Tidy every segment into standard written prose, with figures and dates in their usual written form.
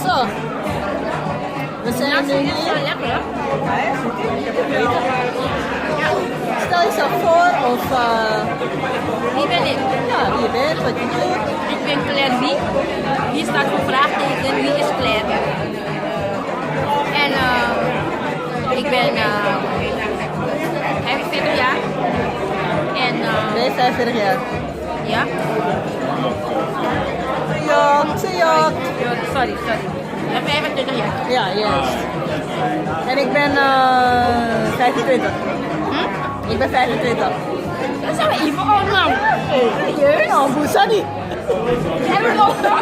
Zo. We zijn nu is hier. zo lekker, hè? Stel jezelf voor of Wie ben ik? ja, wie je bent, wat je doet. Ik ben Claire Wie. Hier staat voor vraagteken, wie is Claire? En ik ben 45 jaar. En Ben je 45 jaar? ja. Sejok. Sorry. Ik ben 25 jaar. Ja, juist. En ik ben 25. Ik ben 25. Dat zijn we even oud, man. Serieus? Nou, Boesani. Hebben we ook nog?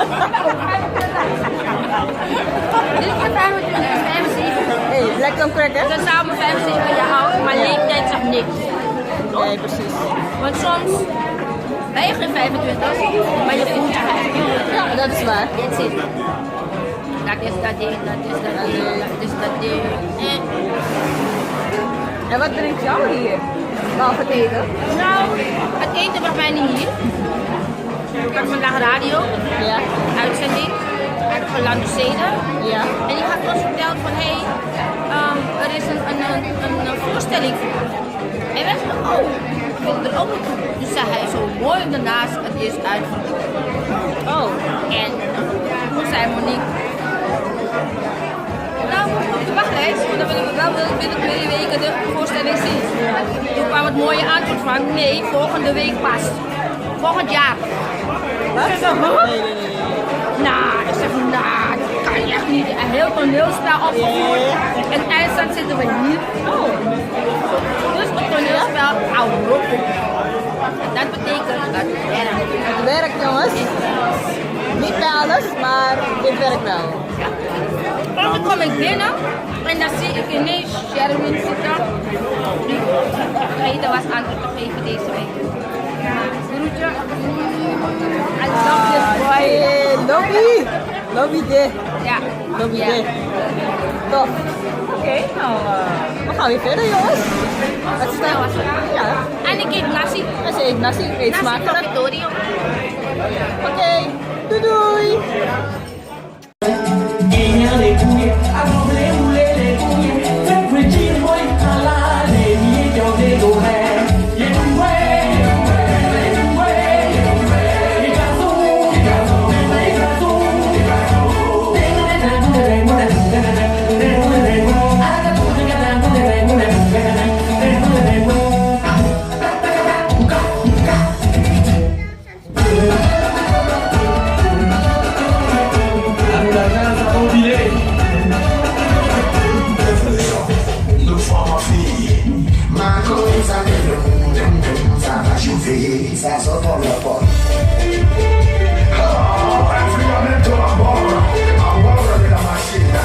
Dit is 75. Hey, lekker om crack, hè? Dan zijn we 75 jaar oud, maar leeftijd zegt niks. Nee, precies. Want soms ben je geen 25, maar je voelt je 25. Ja, dat is waar. That's it. Dat is dat ding, dat is dat ding, dat is dat ding. En wat brengt jou hier? Behalve het eten? Nou, het eten bracht mij niet hier. Ik had vandaag radio, Ja. uitzending, uit Orlando Steden. Ja. En die had ons verteld van, hé, er is een voorstelling voor. En wij zeiden, oh, ik wil er ook naartoe. Dus zei hij zo mooi daarnaast, het is uitverkocht. Oh. En toen zei Monique, nou, op de wachtlijst, want dan wil ik wel binnen 2 weken de voorstelling zien. Toen kwam het mooie antwoord van, nee, volgende week pas. Volgend jaar. Wat? Ik zeg, huh? Nee. Nou, ik zeg, nou, dat kan je echt niet. Een heel toneelspel opgevoerd. En eindstand zitten we hier. Oh. Dus het toneelspel, Auropo. En dat betekent dat het werkt. Het werkt, jongens. Niet bij alles, maar dit werkt wel. En dan kom ik binnen en dan zie ik ineens Sherwin zitten. Die vergeten was antwoord te geven deze week. Groetje. I love this boy. Hey, lobby dit. Ja. Lobby Ja. dit. Tof. Oké, nou, we gaan weer verder, jongens. Wat is dat? Ja. En ik eet nasi. En ze eet nasi, eet Nasi smakelijk. Capitorio. Oké, doei doei. Ça sort pour la porte. Enfriamento a borra de la máquina.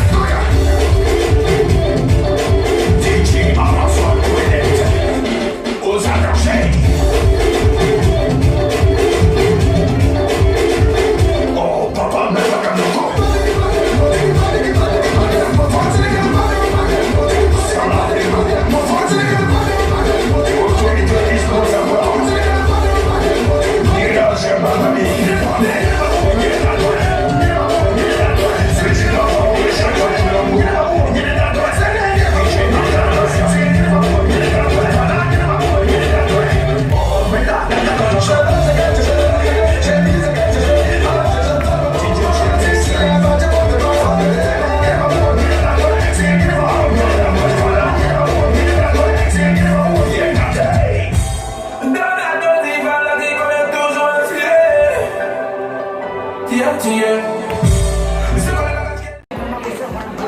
DJ Amazon Credit. Usa meu jeito. Oh, papá, me toca no corpo.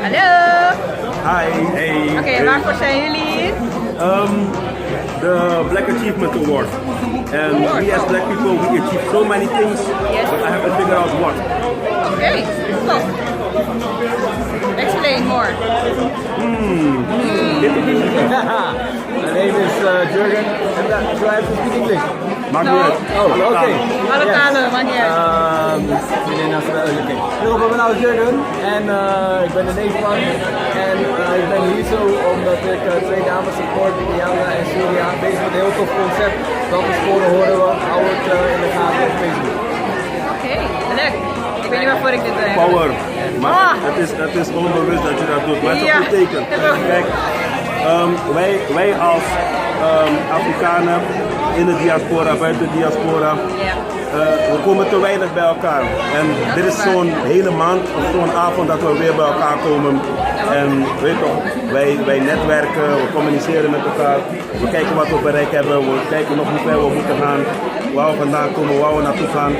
Hallo. Hi, hey. Oké, waarvoor zijn jullie hier? The Black Achievement Award. And we as black people, we achieve so many things, Yes. but I have to figure out what. Oké, top. Explain more. My name is Jurgen, and do I have to speak English? Maakt No. niet uit. Oh, okay. Alle talen, maakt niet uit. Ik ben nou Jurgen en ik ben een Nederlander en ik ben hier zo omdat ik 2 dames support, Diana en Syria, bezig met een heel tof concept. Dat is voor de horen we, hou het in de gaten op Facebook. Oké, leuk. Ik weet niet waarvoor ik dit doe. Power. Ah, het is onbewust dat je dat doet, maar het is Ja. een goed teken. Kijk, wij als Afrikanen in de diaspora, buiten de diaspora, Ja. we komen te weinig bij elkaar. En dit is zo'n hele maand of zo'n avond dat we weer bij elkaar komen. En weet toch, wij netwerken, we communiceren met elkaar, we kijken wat we bereikt hebben, we kijken nog hoe ver we moeten gaan, waar we vandaan komen, waar we naartoe gaan.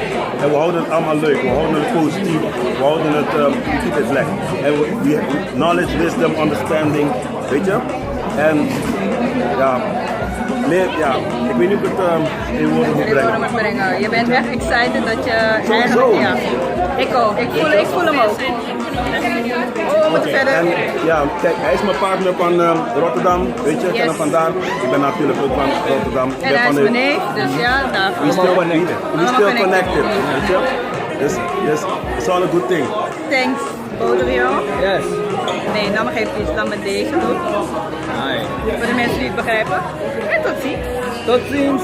En we houden het allemaal leuk, we houden het positief, we houden het, we keep it black. En knowledge, wisdom, understanding, weet je. En ja, nee, ja, ik weet niet of ik het in woorden moet brengen. Moet brengen. Je bent echt excited dat je Sowieso. eigenlijk, ja. Ik ook. Ik voel hem ook. Oh, we moeten Oké, verder. en ja, kijk, hij is mijn partner van Rotterdam, weet je, ik ken hem vandaan. Ik ben natuurlijk ook van Rotterdam. Ik En ben hij van is de- mijn neef, dus ja, daarvoor. We still connected. we still connected, weet je. Dus it's all a good thing. Thanks, both of you. Yes. Nee, dan nog even dan met deze doen. Hi. Voor de mensen die het begrijpen. En tot ziens. Tot ziens.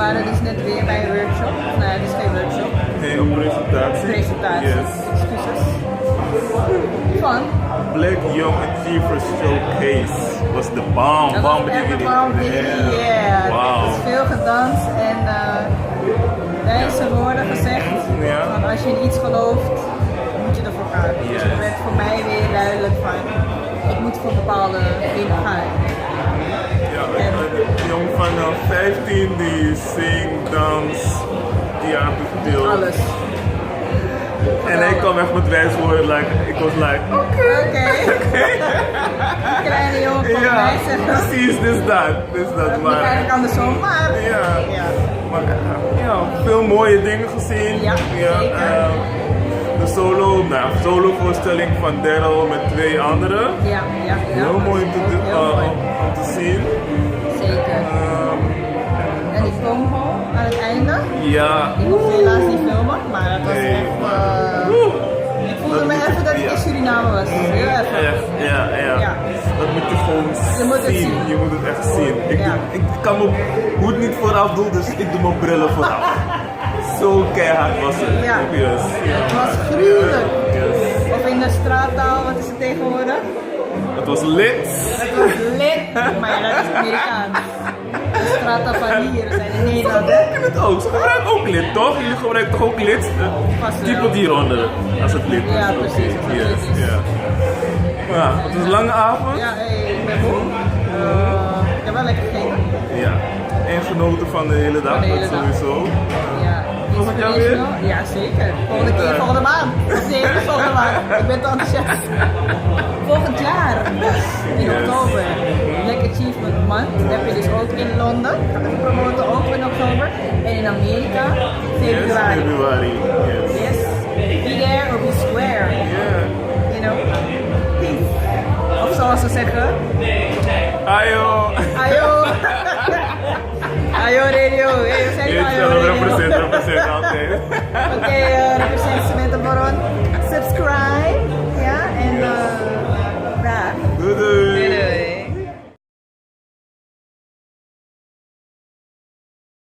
waren dus net weer bij een workshop. Nou, het is geen workshop. Nee, op presentatie. Presentatie. Yes. Excuses. Fun. Black Young Achievers Showcase was de bam, Dat bam, was echt een bam, yeah. Wauw. Er is veel gedanst en deze woorden gezegd. Ja. Van als je in iets gelooft, moet je ervoor gaan. Dus Yes. het werd voor mij weer duidelijk van, ik moet voor bepaalde dingen gaan. Ja, een jong van 15 die zingt, dans, theater speelt. Alles. En hij kwam echt met wijswoorden, like, ik was like, Oké. Die kleine jongen van ja, mij zeggen. precies, dus dat, Niet maar, eigenlijk andersom, maar. ja, Ja. maar ja, veel mooie dingen gezien. Ja, zeker. De solo voorstelling van Daryl met 2 anderen. Ja. Heel mooi Heel mooi. om te zien. Zeker. En die promo aan het einde. Ja, Ik hoef helaas niet filmen, maar het was Nee, echt. Woe. Ik voelde me even dat ik in Suriname was. Heel even. echt, ja. Ja. Dat moet je gewoon Je moet het zien. Je moet het echt zien. Ja. Ik kan mijn hoed niet vooraf doen, dus ik doe mijn brillen vooraf. Zo keihard was het. Ja. Yes. Het was gruwelijk. Yes. Of in de straattaal, wat is het tegenwoordig? Het was lit. Het was lit. Maar ja, dat is Amerikaans. De straattaal van hier, we zijn in Nederland. Hè? In het ook. Ze gebruiken ook lid, toch? Jullie gebruiken toch ook lid? Vast wel. Type hieronder, als het lid is. Ja, Oké, precies, als het yes, lid is. ja. Ja, het was een lange avond. Ja, ik ben moe. Ik heb wel lekker gegeten. Ja. En genoten van de hele dag, Van de hele dat dag. sowieso. Ja. Volgend jaar weer? Ja, zeker. Volgende keer, volgende maand. Nee, niet volgende maand. Ik ben te enthousiast. Volgend jaar. In Yes. oktober. Black Achievement Month. Dat heb je dus ook in Londen. Gaat ik promoten ook in oktober. En in Amerika, februari. Yes, February. Yes. Yes. Be there or be square. Yeah. You know? Peace. Of zoals ze zeggen. Ayo. Ayo. Ayo radio. Hey, we zijn Yes, Ayo radio. represent altijd. Oké,